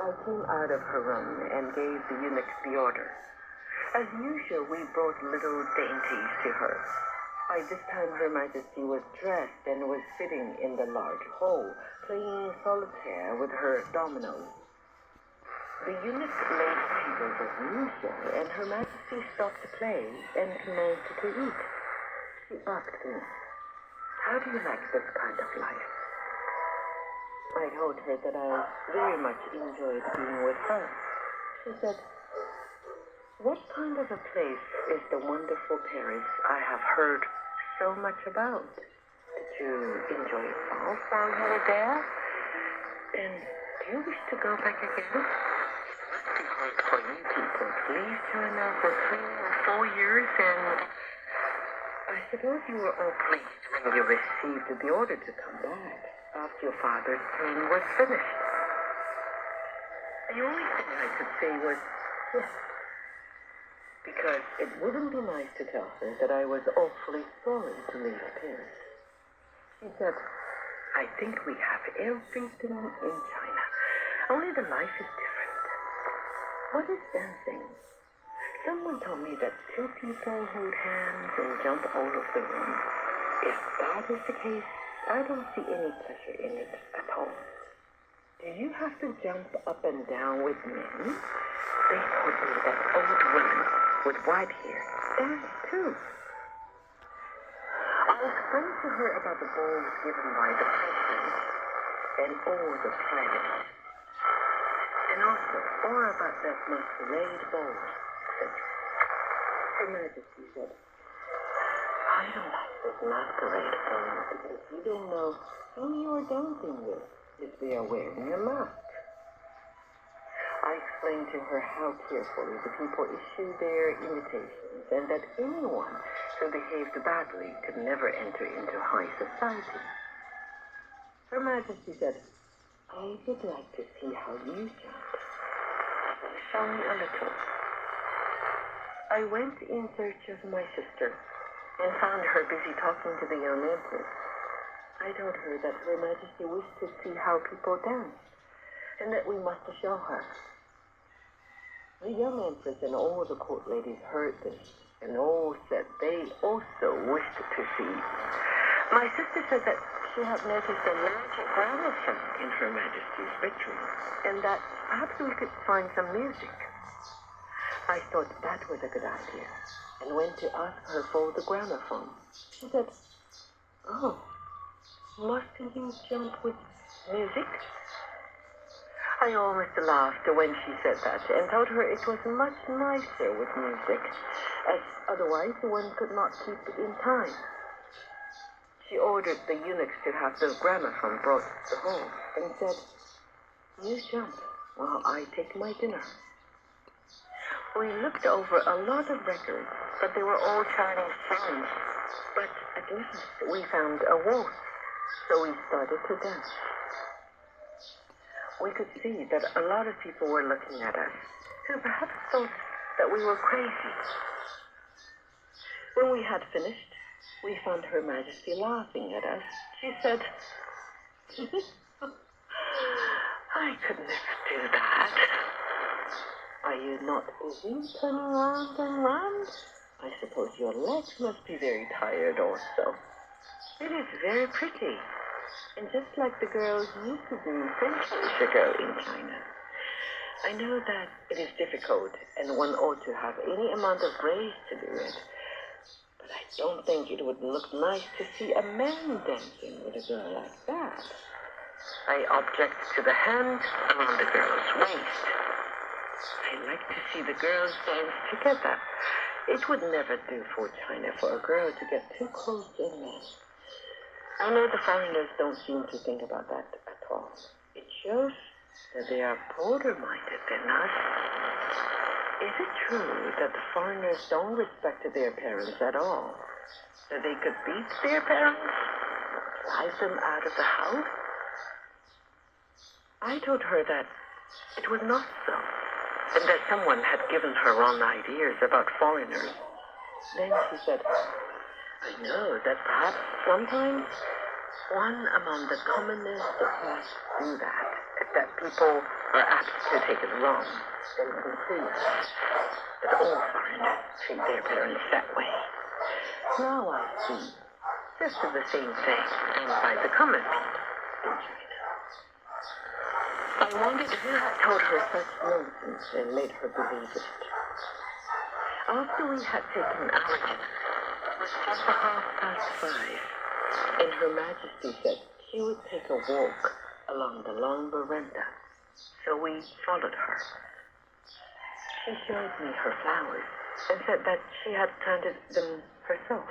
I came out of her room and gave the eunuch the order. As usual, we brought little dainties to her. By this time, Her Majesty was dressed and was sitting in the large hall, playing solitaire with her dominoes. The eunuch laid tables as usual, and Her Majesty stopped to play and commenced to eat. She asked me, "How do you like this kind of life?" I told her that I very much enjoyed being with her. She said, "What kind of a place is the wonderful Paris I have heard so much about? Did you enjoy yourself while you were there? And do you wish to go back again? It must be hard for you people to leave China for 3 or 4 years, and I suppose you were all pleased when you received the order to come back after your father's term was finished." The only thing I could say was yes, because it wouldn't be nice to tell her that I was awfully sorry to leave Paris. She said, "I think we have everything in China, only the life is different." What is dancing? Someone told me that 2 people hold hands and jump out of the room. If that is the case, I don't see any pleasure in it at all. Do you have to jump up and down with men? They told me that old women with white hair dance too. I explained to her about the balls given by the president and all the planets, and also more about that masquerade ball, etc. Her Majesty said, "I don't like this masquerade ball because you don't know who you are dancing with if they are wearing a mask." I explained to her how carefully the people issue their invitations and that anyone who behaved badly could never enter into high society. Her Majesty said, "I would like to see how you chant. Show me a little." I went in search of my sister and found her busy talking to the young empress. I told her that Her Majesty wished to see how people dance and that we must show her. The young empress and all the court ladies heard this and all said they also wished to see. My sister said that she had noticed a magic gramophone in Her Majesty's bedroom and that perhaps we could find some music. I thought that was a good idea and went to ask her for the gramophone. She said, "Oh, mustn't you jump with music?" I almost laughed when she said that and told her it was much nicer with music, as otherwise one could not keep in time. She ordered the eunuchs to have the gramophone brought to the hall and said, "You jump while I take my dinner." We looked over a lot of records, but they were all Chinese songs. But at last we found a waltz, so we started to dance. We could see that a lot of people were looking at us, who perhaps thought that we were crazy. When we had finished, we found Her Majesty laughing at us. She said, "I could never do that. Are you not busy turning round and round? I suppose your legs must be very tired also. It is very pretty, and just like the girls used to do centuries ago in China. I know that it is difficult and one ought to have any amount of grace to do it, but I don't think it would look nice to see a man dancing with a girl like that. I object to the hand around the girl's waist. I like to see the girls dance together. It would never do for China for a girl to get too close to a man. I know the foreigners don't seem to think about that at all. It shows that they are broader-minded than us. Is it true that the foreigners don't respect their parents at all? That they could beat their parents? Drive them out of the house? I told her that it was not so, and that someone had given her wrong ideas about foreigners. Then she said, "I know that perhaps sometimes one among the commonest class do that people are apt to take it wrong and conclude that all foreigners treat their parents that way. Now I see just the same thing done by the common people in China. I wondered who had told her such nonsense and made her believe it. After we had taken our dinner, it was just 5:30, and Her Majesty said she would take a walk along the long veranda, so we followed her. She showed me her flowers and said that she had planted them herself.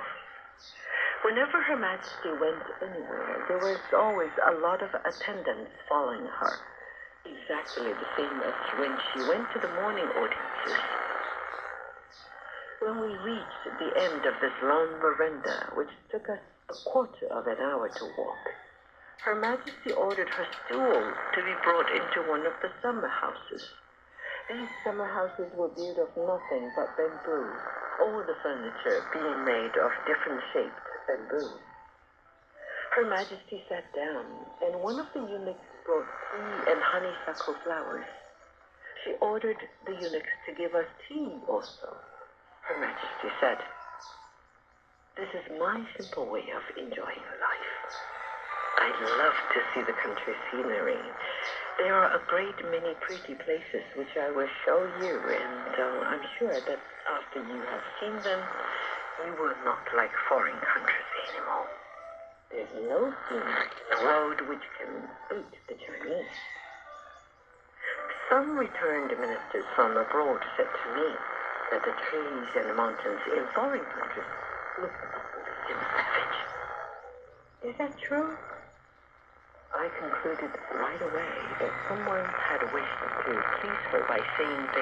Whenever Her Majesty went anywhere, there was always a lot of attendants following her, exactly the same as when she went to the morning audiences. When we reached the end of this long veranda, which took us a quarter of an hour to walk, Her Majesty ordered her stools to be brought into one of the summer houses. These summer houses were built of nothing but bamboo, all the furniture being made of different shaped bamboo. Her Majesty sat down, and one of the eunuchs brought tea and honeysuckle flowers. She ordered the eunuchs to give us tea also. Her Majesty said, "This is my simple way of enjoying life. I love to see the country scenery. There are a great many pretty places which I will show you, and I'm sure that after you have seen them, you will not like foreign countries anymore. There's no scenery in the world which can beat the Chinese." Some returned ministers from abroad said to me that the trees and the mountains in foreign countries look still savage. Is that true? I concluded right away that someone had wished to please her by saying things